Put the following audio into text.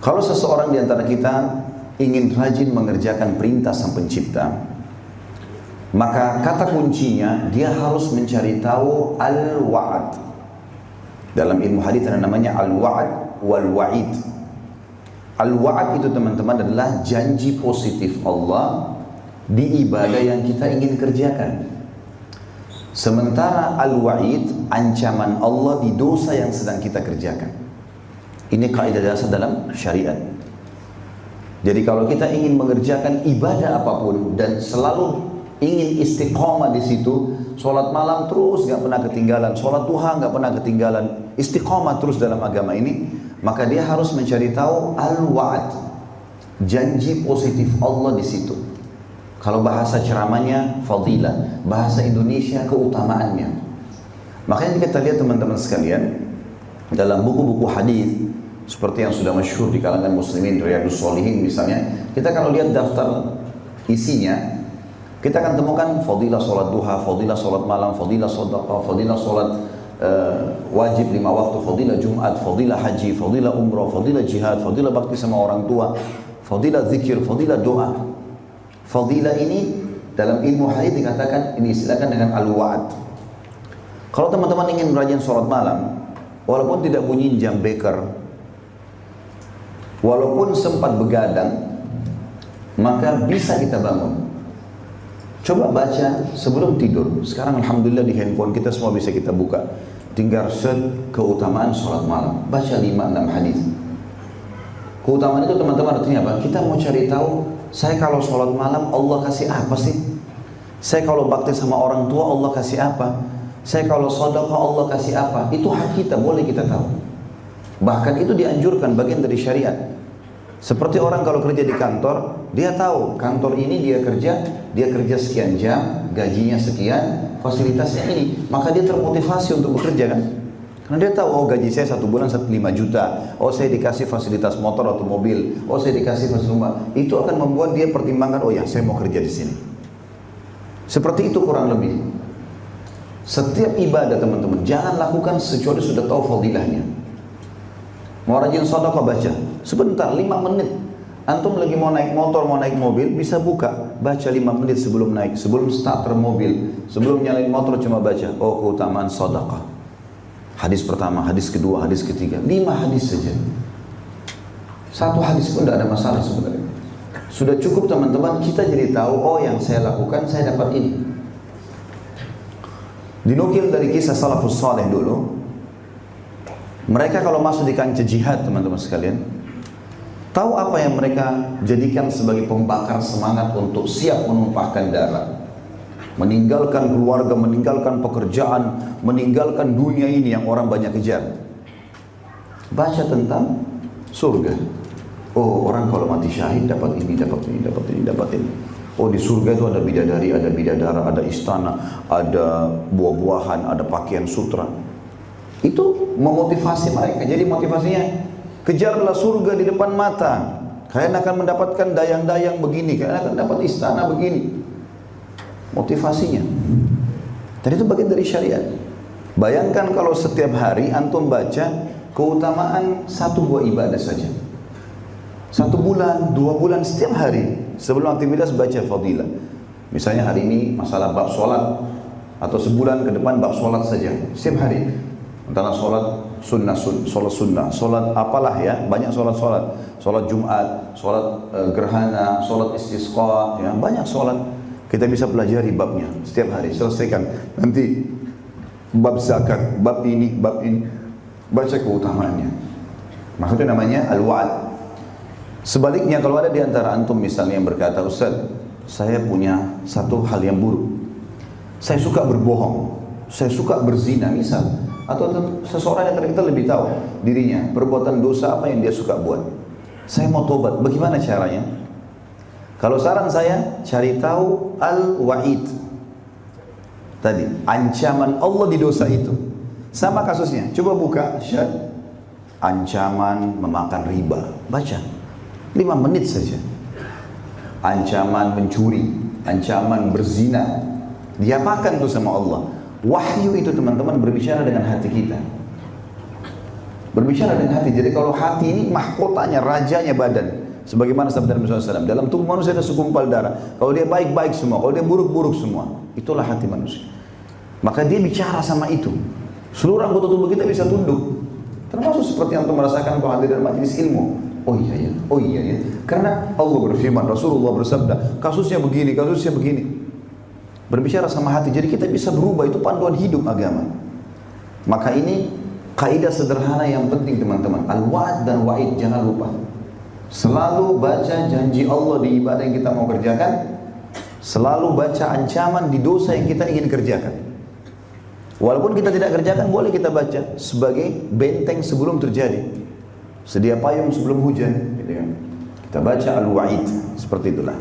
Kalau seseorang di antara kita ingin rajin mengerjakan perintah Sang Pencipta, maka kata kuncinya dia harus mencari tahu al-wa'ad. Dalam ilmu hadis ada namanya al-wa'ad wal-wa'id. Al-wa'ad itu teman-teman adalah janji positif Allah di ibadah yang kita ingin kerjakan. Sementara al-wa'id, ancaman Allah di dosa yang sedang kita kerjakan. Ini kaidah dasar dalam syariat. Jadi kalau kita ingin mengerjakan ibadah apapun dan selalu ingin istiqomah di situ, sholat malam terus nggak pernah ketinggalan, sholat duha nggak pernah ketinggalan, istiqomah terus dalam agama ini, maka dia harus mencari tahu al-wa'ad, janji positif Allah di situ. Kalau bahasa ceramahnya fadilah, bahasa Indonesia keutamaannya. Makanya kita lihat teman-teman sekalian, dalam buku-buku hadis seperti yang sudah masyhur di kalangan muslimin, Riyadhus Shalihin misalnya, kita kalau lihat daftar isinya, kita akan temukan fadilah sholat duha, fadilah sholat malam, fadilah sedekah, fadilah sholat wajib 5 waktu, fadilah Jumat, fadilah haji, fadilah umrah, fadilah jihad, fadilah bakti sama orang tua, fadilah zikir, fadilah doa. Fadilah ini dalam ilmu hadis dikatakan, ini istilahkan dengan al-wa'ad. Kalau teman-teman ingin rajin sholat malam, walaupun tidak bunyi jam beker, walaupun sempat begadang, maka bisa kita bangun. Coba baca sebelum tidur. Sekarang alhamdulillah di handphone kita semua bisa kita buka. Tinggal search keutamaan sholat malam. Baca 5-6 hadis. Keutamaan itu teman-teman artinya apa? Kita mau cari tahu, saya kalau sholat malam Allah kasih apa sih? Saya kalau bakti sama orang tua Allah kasih apa? Saya kalau sedekah Allah kasih apa? Itu hak kita, boleh kita tahu. Bahkan itu dianjurkan, bagian dari syariat. Seperti orang kalau kerja di kantor, dia tahu kantor ini dia kerja sekian jam, gajinya sekian, fasilitasnya ini, maka dia termotivasi untuk bekerja kan? Karena dia tahu, oh gaji saya 1 bulan 5 juta, oh saya dikasih fasilitas motor atau mobil, oh saya dikasih fasilitas rumah. Itu akan membuat dia pertimbangkan, oh ya saya mau kerja di sini. Seperti itu kurang lebih. Setiap ibadah teman-teman, jangan lakukan kecuali sudah tahu fadilahnya. Mau rajin sedekah baca, sebentar 5 menit. Antum lagi mau naik motor, mau naik mobil, bisa buka, baca 5 menit sebelum naik, sebelum starter mobil, sebelum nyalain motor cuma baca, oh keutamaan sedekah. Hadis pertama, hadis kedua, hadis ketiga, 5 hadis saja. 1 hadis pun tidak ada masalah sebenarnya. Sudah cukup teman-teman, kita jadi tahu, oh yang saya lakukan, saya dapat ini. Dinukil dari kisah salafus saleh dulu, mereka kalau masuk di kancah jihad teman-teman sekalian, tahu apa yang mereka jadikan sebagai pembakar semangat untuk siap menumpahkan darah, meninggalkan keluarga, meninggalkan pekerjaan, meninggalkan dunia ini yang orang banyak kejar. Baca tentang surga. Oh orang kalau mati syahid dapat ini, dapat ini, dapat ini, dapat ini. Oh di surga itu ada bidadari, ada bidadara, ada istana, ada buah-buahan, ada pakaian sutra. Itu memotivasi mereka. Jadi motivasinya, kejarlah surga di depan mata. Kalian akan mendapatkan dayang-dayang begini, kalian akan dapat istana begini. Motivasinya. Dan itu bagian dari syariat. Bayangkan kalau setiap hari antum baca keutamaan 1 buah ibadah saja. 1 bulan, 2 bulan, setiap hari sebelum aktivitas baca fadilah. Misalnya hari ini masalah bab sholat, atau sebulan ke depan bab sholat saja, setiap hari. Antara sholat sunnah, sholat apalah ya, banyak sholat Jumat, sholat gerhana, sholat istisqa, ya, banyak sholat. Kita bisa pelajari babnya setiap hari, selesaikan. Nanti bab zakat, bab ini, baca keutamaannya. Maksudnya namanya al-wa'ad. Sebaliknya kalau ada di antara antum misalnya yang berkata, Ustaz, saya punya satu hal yang buruk. Saya suka berbohong, saya suka berzina misal. Atau seseorang yang kita lebih tahu dirinya, perbuatan dosa apa yang dia suka buat. Saya mau tobat, bagaimana caranya? Kalau saran saya, cari tahu al-wa'id. Tadi, ancaman Allah di dosa itu. Sama kasusnya, coba buka syad. Ancaman memakan riba, baca 5 menit saja. Ancaman mencuri, ancaman berzina, diapakan tuh sama Allah. Wahyu itu teman-teman berbicara dengan hati kita. Berbicara dengan hati. Jadi kalau hati ini mahkotanya, rajanya badan. Sebagaimana sabda Nabi SAW, dalam tubuh manusia ada segumpal darah. Kalau dia baik-baik semua, kalau dia buruk-buruk semua. Itulah hati manusia. Maka dia bicara sama itu. Seluruh anggota tubuh kita bisa tunduk. Termasuk seperti yang antum merasakan kalau hadir dalam majelis ilmu. Oh iya ya, oh iya ya. Karena Allah berfirman, Rasulullah bersabda, kasusnya begini, kasusnya begini. Berbicara sama hati, jadi kita bisa berubah. Itu panduan hidup agama. Maka ini kaidah sederhana yang penting teman-teman. Al-wa'd dan wa'id, jangan lupa. Selalu baca janji Allah di ibadah yang kita mau kerjakan. Selalu baca ancaman di dosa yang kita ingin kerjakan. Walaupun kita tidak kerjakan, boleh kita baca sebagai benteng sebelum terjadi. Sedia payung sebelum hujan. Kita baca al-wa'id. Seperti itulah.